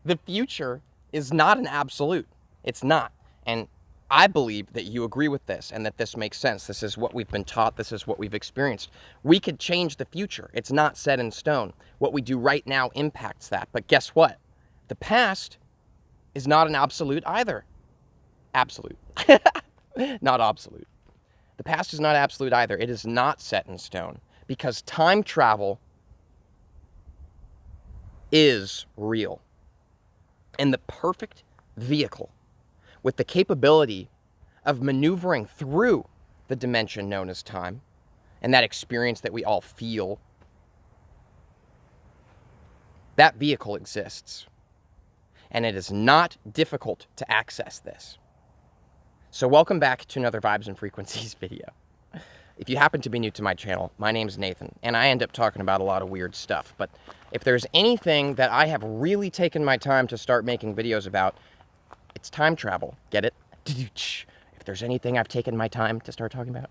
The future is not an absolute. It's not. And I believe that you agree with this and that this makes sense. This is what we've been taught. This is what we've experienced. We could change the future. It's not set in stone. What we do right now impacts that. But guess what? The past is not an absolute either. Absolute. Not absolute. The past is not absolute either. It is not set in stone because time travel is real. And the perfect vehicle with the capability of maneuvering through the dimension known as time and that experience that we all feel, that vehicle exists. And it is not difficult to access this. So welcome back to another Vibes and Frequencies video. If you happen to be new to my channel, my name's Nathan, and I end up talking about a lot of weird stuff. But if there's anything that I have really taken my time to start making videos about, it's time travel. Get it? If there's anything I've taken my time to start talking about.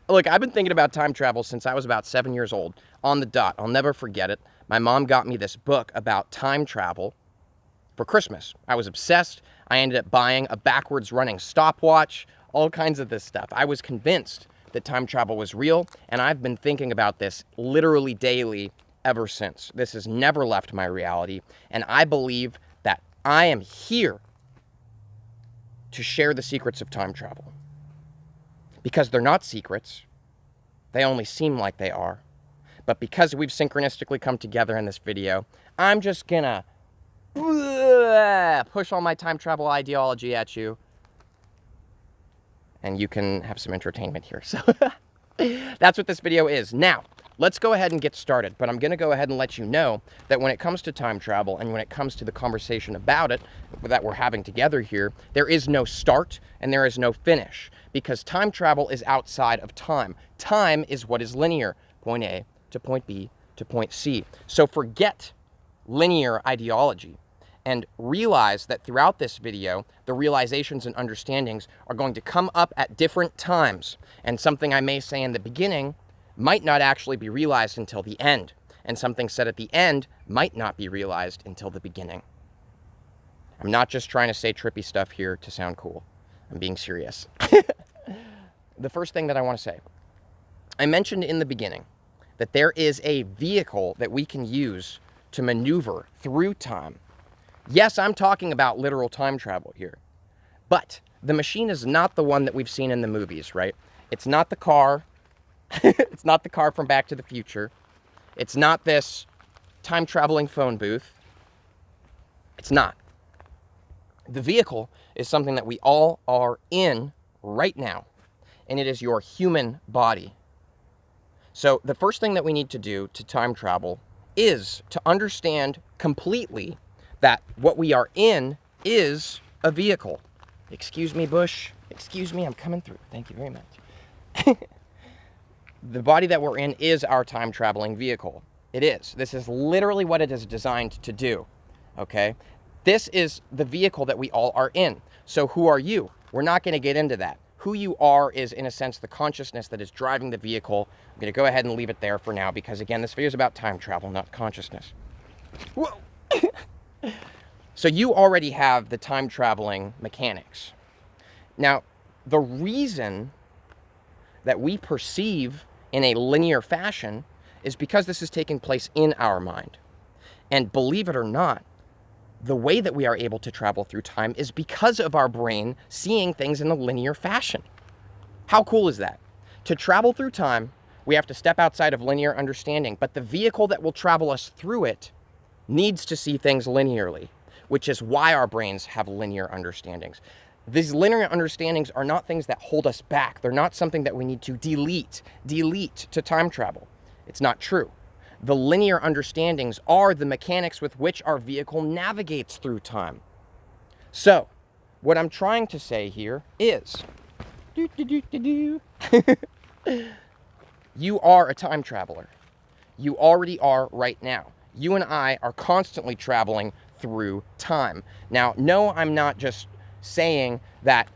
Look, I've been thinking about time travel since I was about 7 years old. On the dot. I'll never forget it. My mom got me this book about time travel for Christmas. I was obsessed. I ended up buying a backwards running stopwatch, all kinds of this stuff. I was convinced that time travel was real, and I've been thinking about this literally daily ever since. This has never left my reality, and I believe that I am here to share the secrets of time travel. Because they're not secrets, they only seem like they are. But because we've synchronistically come together in this video, I'm just gonna push all my time travel ideology at you, and you can have some entertainment here. So that's what this video is. Now, let's go ahead and get started, but I'm going to go ahead and let you know that when it comes to time travel and when it comes to the conversation about it that we're having together here, there is no start and there is no finish, because time travel is outside of time. Time is what is linear, point A to point B to point C. So forget linear ideology and realize that throughout this video, the realizations and understandings are going to come up at different times. And something I may say in the beginning might not actually be realized until the end. And something said at the end might not be realized until the beginning. I'm not just trying to say trippy stuff here to sound cool. I'm being serious. The first thing that I want to say, I mentioned in the beginning that there is a vehicle that we can use to maneuver through time. Yes, I'm talking about literal time travel here, but the machine is not the one that we've seen in the movies, right? It's not the car. It's not the car from Back to the Future. It's not this time-traveling phone booth. It's not. The vehicle is something that we all are in right now, and it is your human body. So the first thing that we need to do to time travel is to understand completely that what we are in is a vehicle. Excuse me, Bush. Excuse me, I'm coming through. Thank you very much. The body that we're in is our time-traveling vehicle. It is. This is literally what it is designed to do, okay? This is the vehicle that we all are in. So who are you? We're not going to get into that. Who you are is, in a sense, the consciousness that is driving the vehicle. I'm going to go ahead and leave it there for now because, again, this video is about time travel, not consciousness. Whoa! So you already have the time-traveling mechanics. Now, the reason that we perceive in a linear fashion is because this is taking place in our mind. And believe it or not, the way that we are able to travel through time is because of our brain seeing things in a linear fashion. How cool is that? To travel through time, we have to step outside of linear understanding, but the vehicle that will travel us through it needs to see things linearly, which is why our brains have linear understandings. These linear understandings are not things that hold us back. They're not something that we need to delete to time travel. It's not true. The linear understandings are the mechanics with which our vehicle navigates through time. So, what I'm trying to say here is, you are a time traveler. You already are right now. You and I are constantly traveling through time. Now, no, I'm not just saying that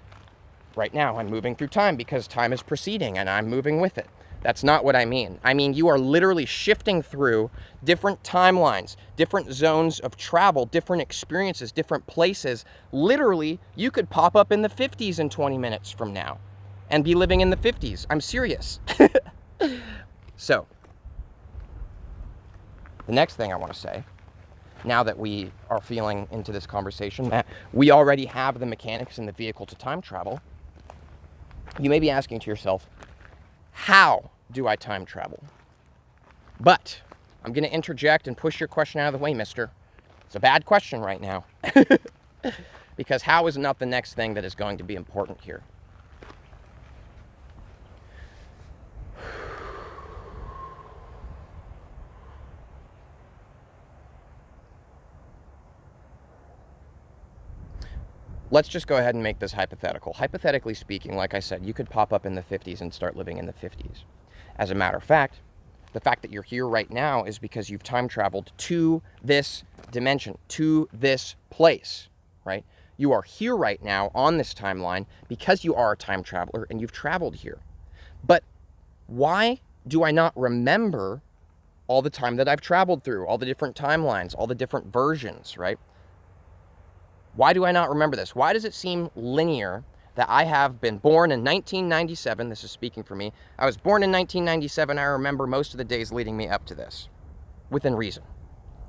right now I'm moving through time because time is proceeding and I'm moving with it. That's not what I mean. I mean, you are literally shifting through different timelines, different zones of travel, different experiences, different places. Literally, you could pop up in the 50s in 20 minutes from now and be living in the 50s. I'm serious. So, the next thing I want to say, now that we are feeling into this conversation, that we already have the mechanics in the vehicle to time travel, you may be asking to yourself, how do I time travel? But I'm going to interject and push your question out of the way, mister. It's a bad question right now. Because how is not the next thing that is going to be important here. Let's just go ahead and make this hypothetical. Hypothetically speaking, like I said, you could pop up in the 50s and start living in the 50s. As a matter of fact, the fact that you're here right now is because you've time traveled to this dimension, to this place, right? You are here right now on this timeline because you are a time traveler and you've traveled here. But why do I not remember all the time that I've traveled through, all the different timelines, all the different versions, right? Why do I not remember this? Why does it seem linear that I have been born in 1997? This is speaking for me. I was born in 1997. I remember most of the days leading me up to this, within reason,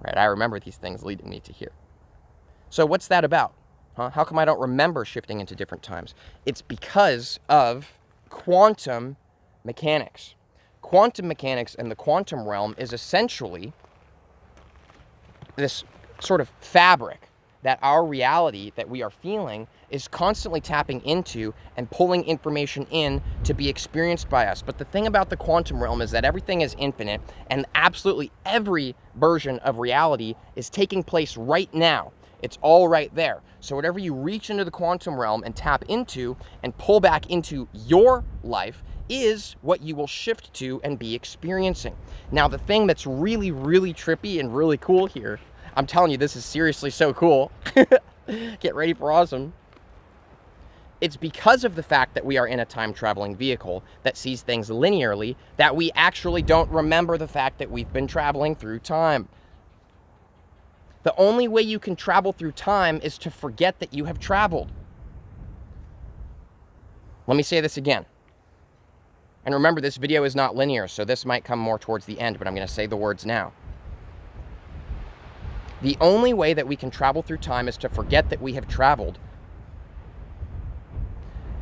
right? I remember these things leading me to here. So what's that about? Huh? How come I don't remember shifting into different times? It's because of quantum mechanics. Quantum mechanics in the quantum realm is essentially this sort of fabric that our reality that we are feeling is constantly tapping into and pulling information in to be experienced by us. But the thing about the quantum realm is that everything is infinite and absolutely every version of reality is taking place right now. It's all right there. So whatever you reach into the quantum realm and tap into and pull back into your life is what you will shift to and be experiencing. Now, the thing that's really, really trippy and really cool here, I'm telling you, this is seriously so cool. Get ready for awesome. It's because of the fact that we are in a time-traveling vehicle that sees things linearly that we actually don't remember the fact that we've been traveling through time. The only way you can travel through time is to forget that you have traveled. Let me say this again. And remember, this video is not linear, so this might come more towards the end, but I'm going to say the words now. The only way that we can travel through time is to forget that we have traveled.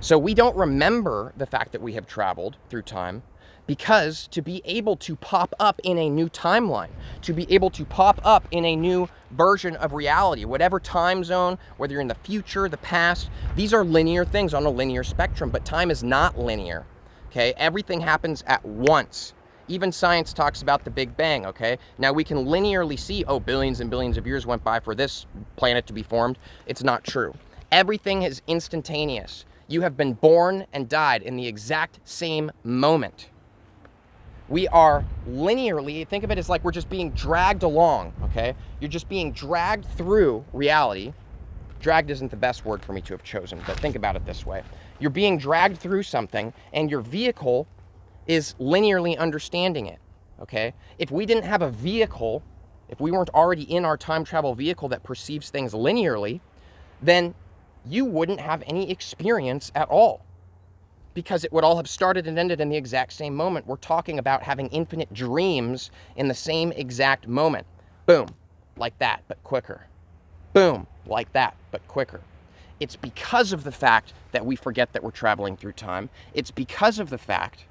So we don't remember the fact that we have traveled through time because to be able to pop up in a new timeline, to be able to pop up in a new version of reality, whatever time zone, whether you're in the future, the past, these are linear things on a linear spectrum, but time is not linear, okay? Everything happens at once. Even science talks about the Big Bang, okay? Now we can linearly see, oh, billions and billions of years went by for this planet to be formed. It's not true. Everything is instantaneous. You have been born and died in the exact same moment. We are linearly, think of it as like we're just being dragged along, okay? You're just being dragged through reality. Dragged isn't the best word for me to have chosen, but think about it this way. You're being dragged through something and your vehicle is linearly understanding it, okay? If we didn't have a vehicle, if we weren't already in our time travel vehicle that perceives things linearly, then you wouldn't have any experience at all because it would all have started and ended in the exact same moment. We're talking about having infinite dreams in the same exact moment. Boom, like that, but quicker. Boom, like that, but quicker. It's because of the fact that we forget that we're traveling through time. It's because of the fact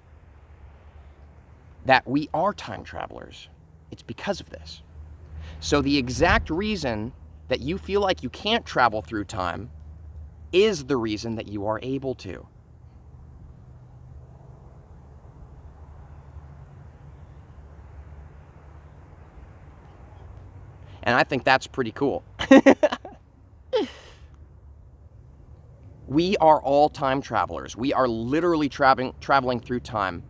that we are time travelers. It's because of this. So the exact reason that you feel like you can't travel through time is the reason that you are able to. And I think that's pretty cool. We are all time travelers. We are literally traveling through time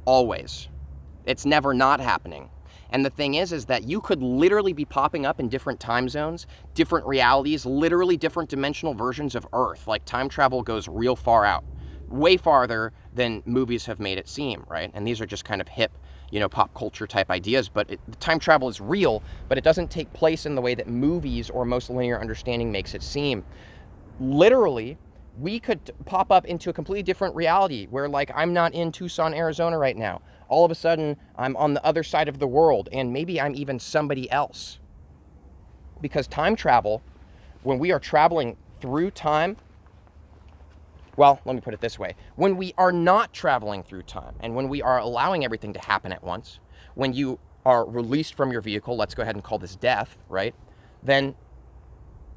always. It's never not happening. And the thing is that you could literally be popping up in different time zones, different realities, literally different dimensional versions of Earth. Like time travel goes real far out. way farther than movies have made it seem, right? And these are just kind of hip, you know, pop culture type ideas, but time travel is real, but it doesn't take place in the way that movies or most linear understanding makes it seem. Literally, we could pop up into a completely different reality where, like, I'm not in Tucson, Arizona right now. All of a sudden, I'm on the other side of the world, and maybe I'm even somebody else. Because time travel, when we are traveling through time, well, let me put it this way. When we are not traveling through time, and when we are allowing everything to happen at once, when you are released from your vehicle, let's go ahead and call this death, right? Then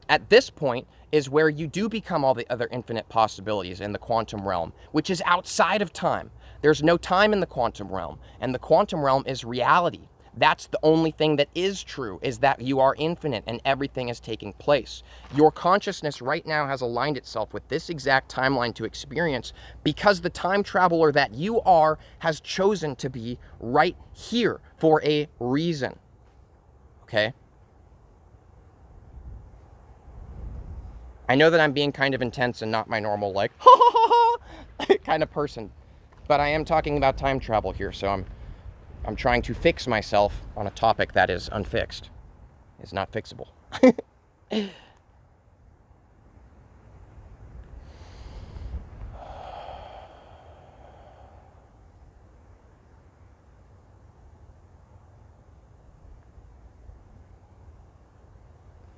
at this point is where you do become all the other infinite possibilities in the quantum realm, which is outside of time. There's no time in the quantum realm, and the quantum realm is reality. That's the only thing that is true, is that you are infinite and everything is taking place. Your consciousness right now has aligned itself with this exact timeline to experience because the time traveler that you are has chosen to be right here for a reason. Okay? I know that I'm being kind of intense and not my normal, like, ha ha ha ha kind of person, but I am talking about time travel here, so I'm trying to fix myself on a topic that is unfixed. It's not fixable.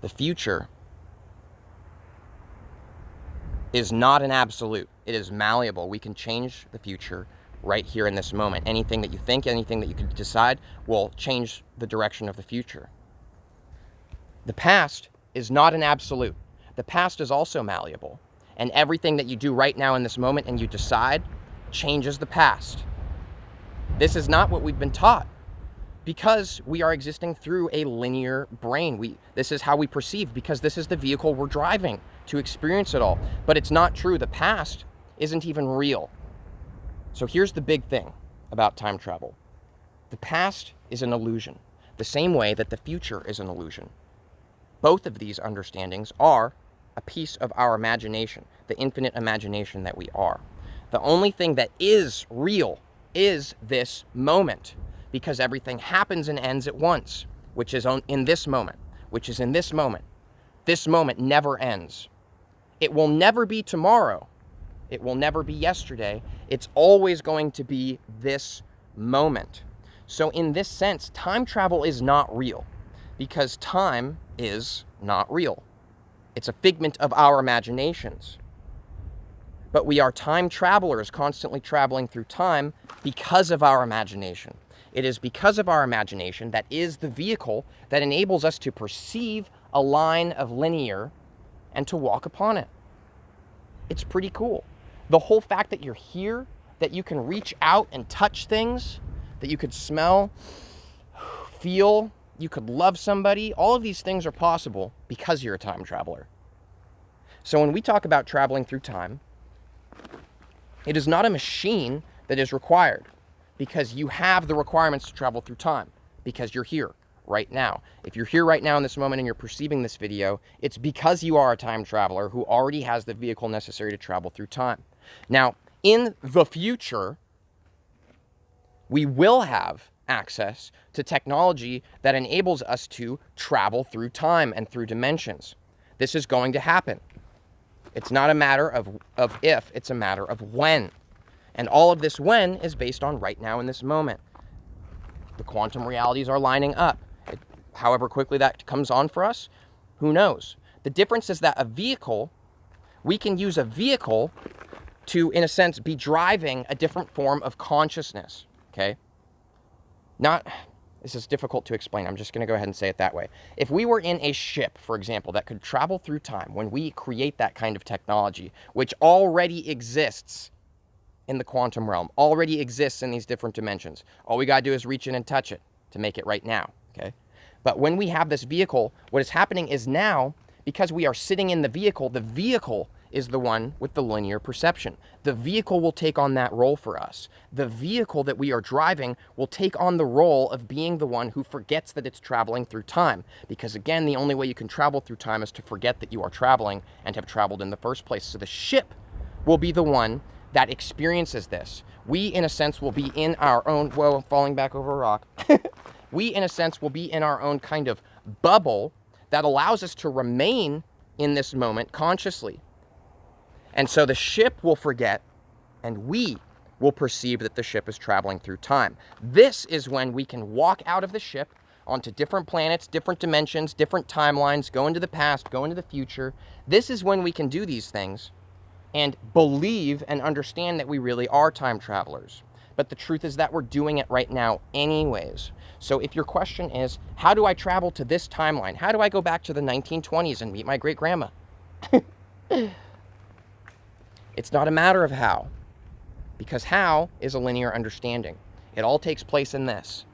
The future is not an absolute. It is malleable. We can change the future right here in this moment. Anything that you think, anything that you can decide will change the direction of the future. The past is not an absolute. The past is also malleable. And everything that you do right now in this moment and you decide changes the past. This is not what we've been taught because we are existing through a linear brain. This is how we perceive because this is the vehicle we're driving to experience it all. But it's not true. The past isn't even real. So here's the big thing about time travel. The past is an illusion, the same way that the future is an illusion. Both of these understandings are a piece of our imagination, the infinite imagination that we are. The only thing that is real is this moment, because everything happens and ends at once, which is in this moment, which is in this moment. This moment never ends. It will never be tomorrow. It will never be yesterday. It's always going to be this moment. So in this sense, time travel is not real because time is not real. It's a figment of our imaginations. But we are time travelers, constantly traveling through time because of our imagination. It is because of our imagination that is the vehicle that enables us to perceive a line of linear and to walk upon it. It's pretty cool. The whole fact that you're here, that you can reach out and touch things, that you could smell, feel, you could love somebody, all of these things are possible because you're a time traveler. So when we talk about traveling through time, it is not a machine that is required because you have the requirements to travel through time because you're here right now. If you're here right now in this moment and you're perceiving this video, it's because you are a time traveler who already has the vehicle necessary to travel through time. Now, in the future, we will have access to technology that enables us to travel through time and through dimensions. This is going to happen. It's not a matter of if, it's a matter of when. And all of this when is based on right now in this moment. The quantum realities are lining up. However quickly that comes on for us, who knows? The difference is that a vehicle, we can use a vehicle to, in a sense, be driving a different form of consciousness, okay? This is difficult to explain. I'm just going to go ahead and say it that way. If we were in a ship, for example, that could travel through time, when we create that kind of technology, which already exists in the quantum realm, already exists in these different dimensions, all we got to do is reach in and touch it to make it right now, okay? But when we have this vehicle, what is happening is now, because we are sitting in the vehicle is the one with the linear perception. The vehicle will take on that role for us. The vehicle that we are driving will take on the role of being the one who forgets that it's traveling through time. Because again, the only way you can travel through time is to forget that you are traveling and have traveled in the first place. So the ship will be the one that experiences this. We, in a sense, will be in our own, whoa, I'm falling back over a rock. We, in a sense, will be in our own kind of bubble that allows us to remain in this moment consciously. And so the ship will forget, and we will perceive that the ship is traveling through time. This is when we can walk out of the ship onto different planets, different dimensions, different timelines, go into the past, go into the future. This is when we can do these things and believe and understand that we really are time travelers. But the truth is that we're doing it right now anyways. So if your question is, how do I travel to this timeline? How do I go back to the 1920s and meet my great-grandma? It's not a matter of how, because how is a linear understanding. It all takes place in this.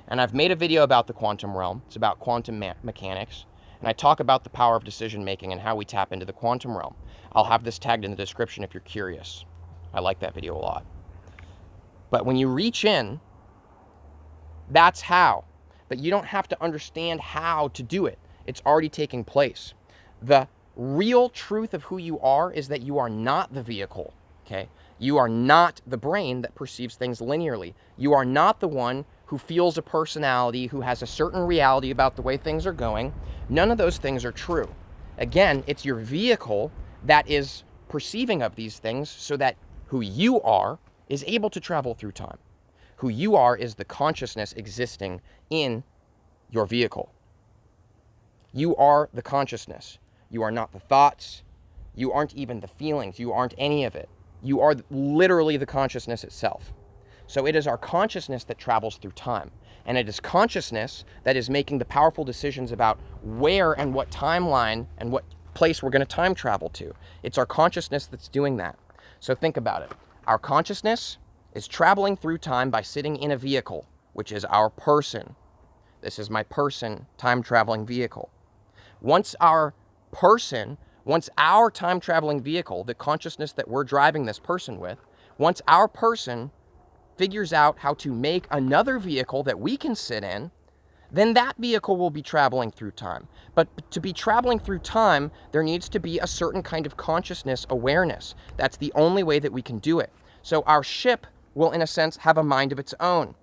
And I've made a video about the quantum realm. It's about quantum mechanics. And I talk about the power of decision making and how we tap into the quantum realm. I'll have this tagged in the description if you're curious. I like that video a lot. But when you reach in, that's how. But you don't have to understand how to do it. It's already taking place. The real truth of who you are is that you are not the vehicle, okay? You are not the brain that perceives things linearly. You are not the one who feels a personality, who has a certain reality about the way things are going. None of those things are true. Again, it's your vehicle that is perceiving of these things so that who you are is able to travel through time. Who you are is the consciousness existing in your vehicle. You are the consciousness. You are not the thoughts. You aren't even the feelings. You aren't any of it. You are literally the consciousness itself. So it is our consciousness that travels through time. And it is consciousness that is making the powerful decisions about where and what timeline and what place we're going to time travel to. It's our consciousness that's doing that. So think about it. Our consciousness is traveling through time by sitting in a vehicle, which is our person. This is my person, time-traveling vehicle. Once our time-traveling vehicle, the consciousness that we're driving this person with, once our person figures out how to make another vehicle that we can sit in, then that vehicle will be traveling through time. But to be traveling through time, there needs to be a certain kind of consciousness awareness. That's the only way that we can do it. So our ship will, in a sense, have a mind of its own.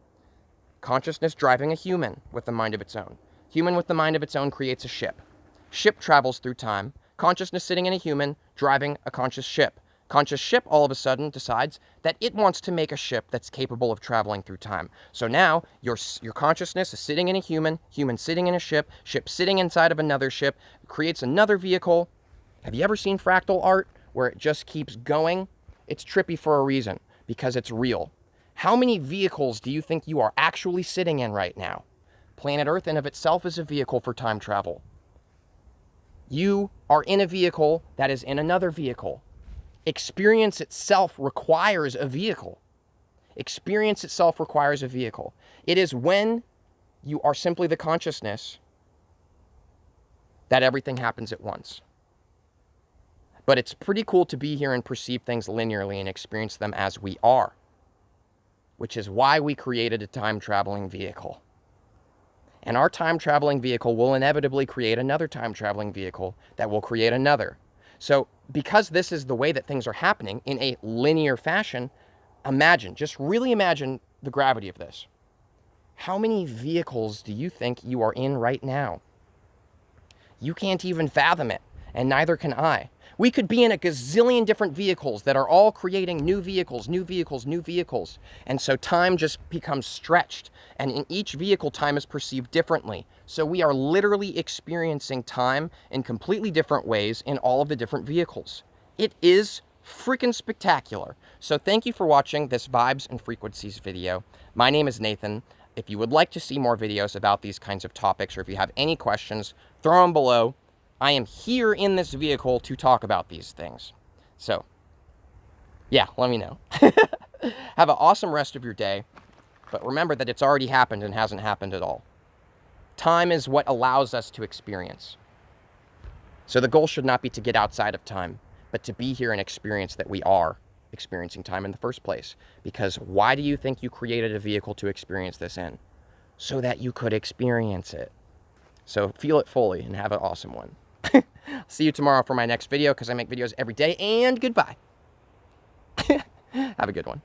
Consciousness driving a human with a mind of its own. Human with the mind of its own creates a ship. Ship travels through time. Consciousness sitting in a human driving a conscious ship. Conscious ship all of a sudden decides that it wants to make a ship that's capable of traveling through time. So now your consciousness is sitting in a human sitting in a ship sitting inside of another ship, creates another vehicle. Have you ever seen fractal art where it just keeps going? It's trippy for a reason, because it's real. How many vehicles do you think you are actually sitting in right now? Planet Earth in of itself is a vehicle for time travel. You are in a vehicle that is in another vehicle. Experience itself requires a vehicle. Experience itself requires a vehicle. It is when you are simply the consciousness that everything happens at once. But it's pretty cool to be here and perceive things linearly and experience them as we are, which is why we created a time-traveling vehicle. And our time-traveling vehicle will inevitably create another time-traveling vehicle that will create another. So because this is the way that things are happening in a linear fashion, imagine, just really imagine the gravity of this. How many vehicles do you think you are in right now? You can't even fathom it, and neither can I. We could be in a gazillion different vehicles that are all creating new vehicles, new vehicles, new vehicles. And so time just becomes stretched. And in each vehicle, time is perceived differently. So we are literally experiencing time in completely different ways in all of the different vehicles. It is freaking spectacular. So thank you for watching this Vibes and Frequencies video. My name is Nathan. If you would like to see more videos about these kinds of topics, or if you have any questions, throw them below. I am here in this vehicle to talk about these things. So, yeah, let me know. Have an awesome rest of your day, but remember that it's already happened and hasn't happened at all. Time is what allows us to experience. So the goal should not be to get outside of time, but to be here and experience that we are experiencing time in the first place. Because why do you think you created a vehicle to experience this in? So that you could experience it. So feel it fully and have an awesome one. See you tomorrow for my next video, because I make videos every day, and goodbye. Have a good one.